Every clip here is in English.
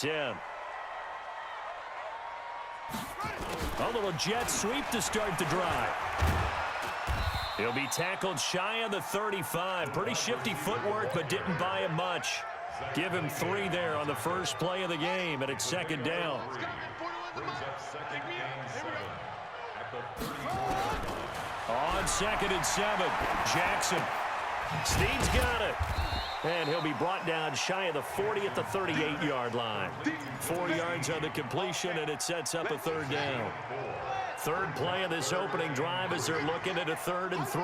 10. A little jet sweep to start the drive. He'll be tackled shy of the 35. Pretty shifty footwork, but didn't buy him much. Give him 3 there on the first play of the game, and it's second down. On 2nd and 7, Jackson. Steed's got it. And he'll be brought down shy of the 40 at the 38-yard line. 4 yards on the completion, and it sets up a 3rd down. 3rd play of this opening drive as they're looking at a 3rd and 3.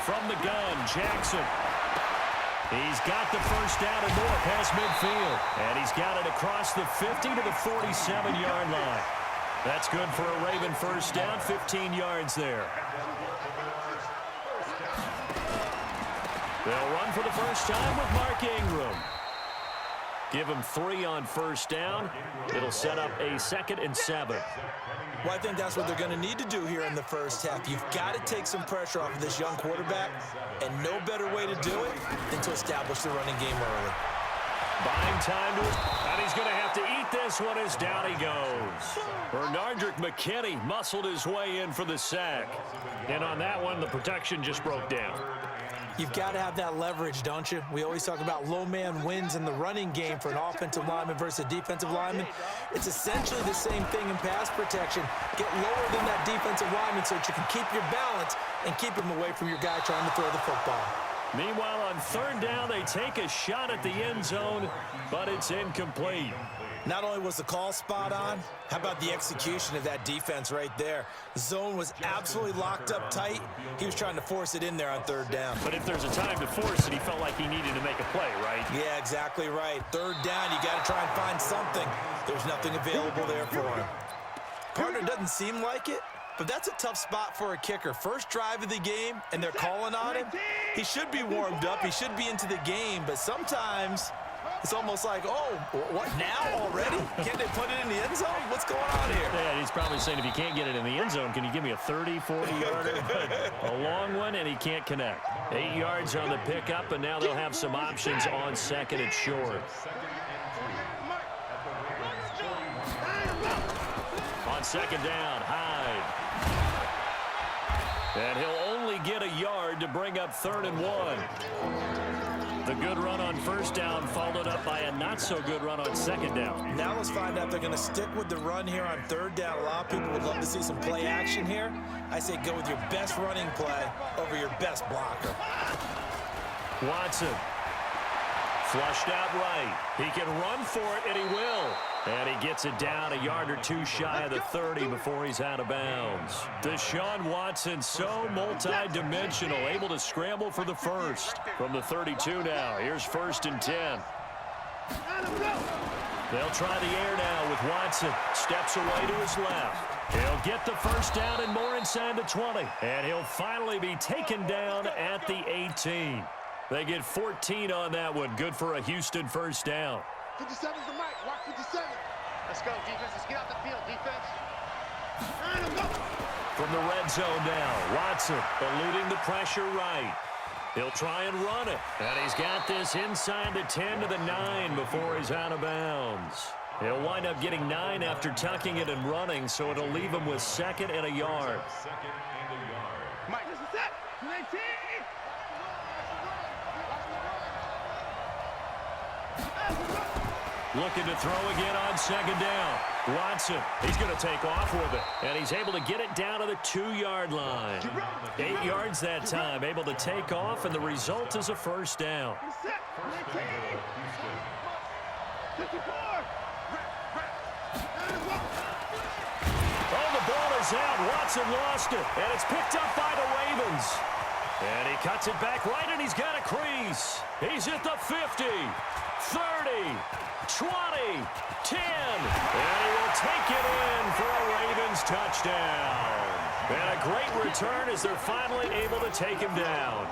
From the gun, Jackson. He's got the first down and more past midfield. And he's got it across the 50 to the 47-yard line. That's good for a Raven first down, 15 yards there. They'll run for the first time with Mark Ingram. Give him 3 on first down. It'll set up a 2nd and 7. Well, I think that's what they're going to need to do here in the first half. You've got to take some pressure off of this young quarterback, and no better way to do it than to establish the running game early. Buying time to his, and he's going to have to eat this one as down he goes. Bernardrick McKinney muscled his way in for the sack. And on that one, the protection just broke down. You've got to have that leverage, don't you? We always talk about low man wins in the running game for an offensive lineman versus a defensive lineman. It's essentially the same thing in pass protection. Get lower than that defensive lineman so that you can keep your balance and keep him away from your guy trying to throw the football. Meanwhile, on 3rd down, they take a shot at the end zone, but it's incomplete. Not only was the call spot on, how about the execution of that defense right there? The zone was absolutely locked up tight. He was trying to force it in there on 3rd down. But if there's a time to force it, he felt like he needed to make a play, right? Yeah, exactly right. 3rd down, you got to try and find something. There's nothing available there for him. Partner doesn't seem like it, but that's a tough spot for a kicker. First drive of the game, and they're calling on him. He should be warmed up. He should be into the game, but sometimes it's almost like, oh, what now already? Can't they put it in the end zone? What's going on here? Yeah, he's probably saying, if you can't get it in the end zone, can you give me a 30, 40-yarder? A long one, and he can't connect. 8 yards on the pickup, and now they'll have some options on 2nd and short. On 2nd down, Hyde. And he'll only get a yard to bring up 3rd and 1. The good run on first down followed up by a not-so-good run on 2nd down. Now let's find out if they're going to stick with the run here on 3rd down. A lot of people would love to see some play action here. I say go with your best running play over your best blocker. Watson. Flushed out right. He can run for it, and he will. And he gets it down a yard or 2 shy of the 30 before he's out of bounds. Deshaun Watson, so multi-dimensional, able to scramble for the first. From the 32 now, here's 1st and 10. They'll try the air now with Watson. Steps away to his left. He'll get the first down and more inside the 20. And he'll finally be taken down at the 18. They get 14 on that one. Good for a Houston first down. 57's the mic. Watch 57. Let's go, defense. Let's get out the field, defense. From the red zone now, Watson eluding the pressure right. He'll try and run it. And he's got this inside the 10 to the 9 before he's out of bounds. He'll wind up getting 9 after tucking it and running, so it'll leave him with 2nd and a yard. Mike, this is set. 19. Looking to throw again on 2nd down. Watson, he's going to take off with it. And he's able to get it down to the 2-yard line. 8 yards that time, able to take off, and the result is a first down. Oh, the ball is out. Watson lost it, and it's picked up by the Ravens. And he cuts it back right, and he's got a crease. He's at the 50, 30, 20, 10, and he will take it in for a Ravens touchdown. And a great return as they're finally able to take him down.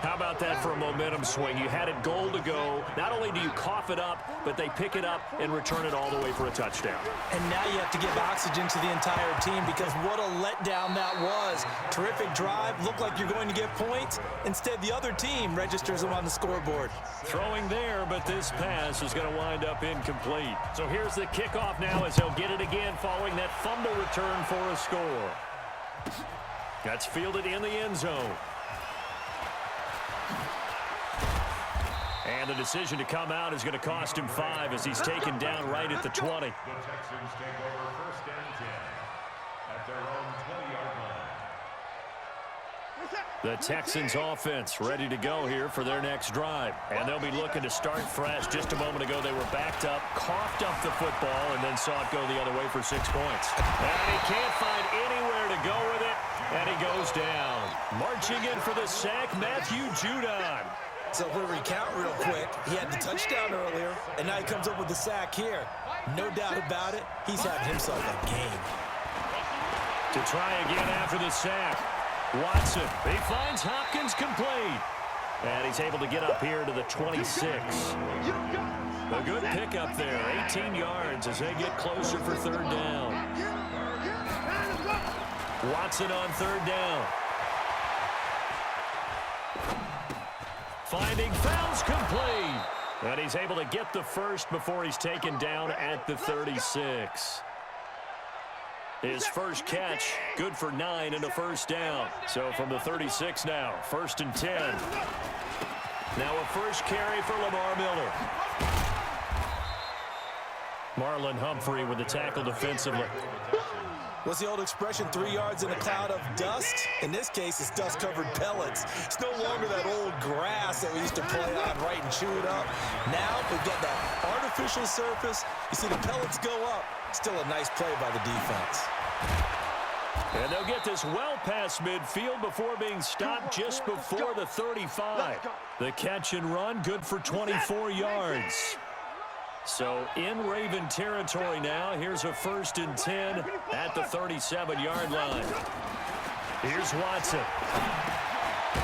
How about that for a momentum swing? You had it goal to go. Not only do you cough it up, but they pick it up and return it all the way for a touchdown. And now you have to give oxygen to the entire team because what a letdown that was. Terrific drive. Looked like you're going to get points. Instead, the other team registers them on the scoreboard. Throwing there, but this pass is going to wind up incomplete. So here's the kickoff now as he'll get it again following that fumble return for a score. That's fielded in the end zone. And the decision to come out is going to cost him 5 as he's taken down right at the 20. The Texans take over 1st and 10 at their own 20-yard line. The Texans offense ready to go here for their next drive. And they'll be looking to start fresh. Just a moment ago, they were backed up, coughed up the football, and then saw it go the other way for 6 points. And he can't find anywhere to go with it, and he goes down. Marching in for the sack, Matthew Judon. So if we recount real quick, he had the touchdown earlier, and now he comes up with the sack here. No doubt about it, he's having himself a game. To try again after the sack. Watson, he finds Hopkins complete. And he's able to get up here to the 26. A good pickup there, 18 yards as they get closer for 3rd down. Watson on 3rd down. Finding fouls complete. And he's able to get the first before he's taken down at the 36. His first catch, good for 9 and a 1st down. So from the 36 now, 1st and 10. Now a first carry for Lamar Miller. Marlon Humphrey with the tackle defensively. What's the old expression, 3 yards in a cloud of dust? In this case, it's dust-covered pellets. It's no longer that old grass that we used to play on, right, and chew it up. Now we've got that artificial surface. You see the pellets go up. Still a nice play by the defense. And they'll get this well past midfield before being stopped just before the 35. The catch and run, good for 24 yards. So in Raven territory now. Here's a 1st and 10 at the 37-yard line. Here's Watson.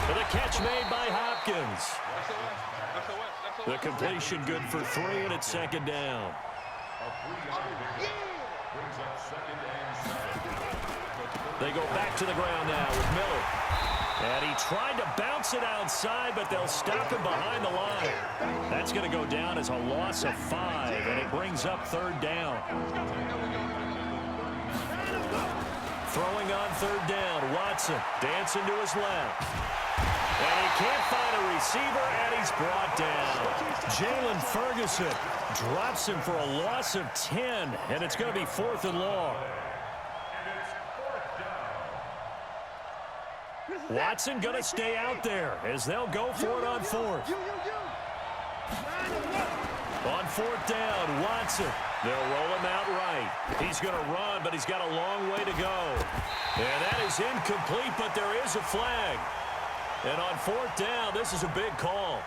For the catch made by Hopkins. The completion good for 3, and it's 2nd down. They go back to the ground now with Miller. And he tried to bounce it outside, but they'll stop him behind the line. That's going to go down as a loss of 5, and it brings up 3rd down. Throwing on 3rd down, Watson dancing to his left. And he can't find a receiver, and he's brought down. Jalen Ferguson drops him for a loss of 10, and it's going to be 4th and long. Watson going to stay out there as they'll go for it on 4th. On 4th down, Watson. They'll roll him out right. He's going to run, but he's got a long way to go. And that is incomplete, but there is a flag. And on 4th down, this is a big call.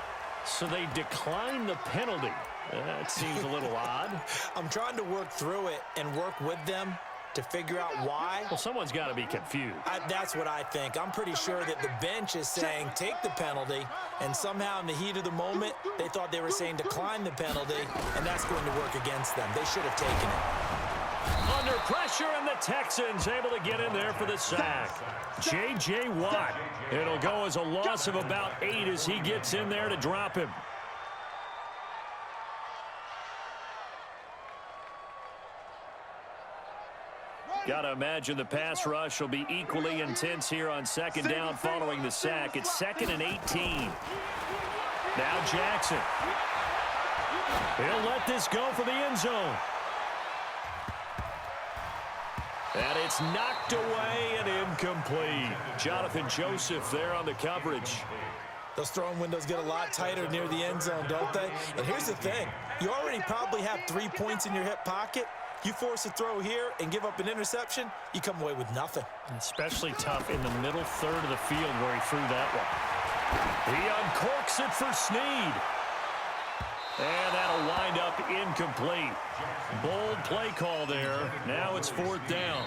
So they decline the penalty. That seems a little odd. I'm trying to work through it and work with them to figure out why. Well, someone's got to be confused. That's what I think. I'm pretty sure that the bench is saying take the penalty, and somehow in the heat of the moment, they thought they were saying decline the penalty, and that's going to work against them. They should have taken it. Under pressure, and the Texans able to get in there for the sack. J.J. Watt. It'll go as a loss of about 8 as he gets in there to drop him. Got to imagine the pass rush will be equally intense here on 2nd down following the sack. It's 2nd and 18. Now Jackson. He'll let this go for the end zone. And it's knocked away and incomplete. Jonathan Joseph there on the coverage. Those throwing windows get a lot tighter near the end zone, don't they? And here's the thing. You already probably have 3 points in your hip pocket. You force a throw here and give up an interception, you come away with nothing. Especially tough in the middle third of the field where he threw that one. He uncorks it for Snead. And that'll wind up incomplete. Bold play call there. Now it's 4th down.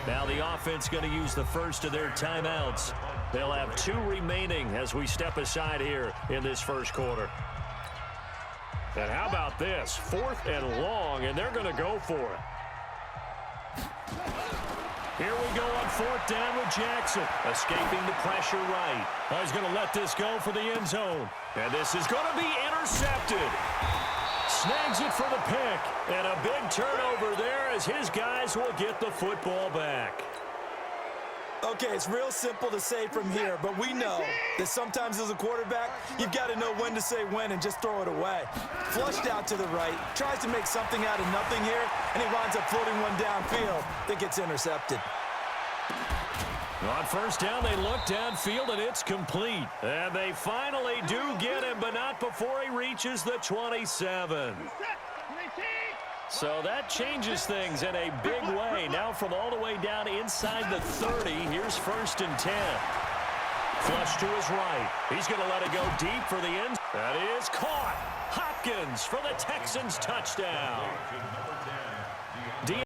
Now the offense going to use the first of their timeouts. They'll have 2 remaining as we step aside here in this first quarter. And how about this? 4th and long, and they're going to go for it. Here we go on 4th down with Jackson. Escaping the pressure right. Oh, he's going to let this go for the end zone. And this is going to be intercepted. Snags it for the pick. And a big turnover there as his guys will get the football back. Okay, it's real simple to say from here, but we know that sometimes as a quarterback, you've got to know when to say when and just throw it away. Flushed out to the right, tries to make something out of nothing here, and he winds up floating one downfield that gets intercepted. On 1st down, they look downfield, and it's complete. And they finally do get him, but not before he reaches the 27. So that changes things in a big way. Now from all the way down inside the 30, here's 1st and 10. Flush to his right. He's going to let it go deep for the end. That is caught. Hopkins for the Texans touchdown.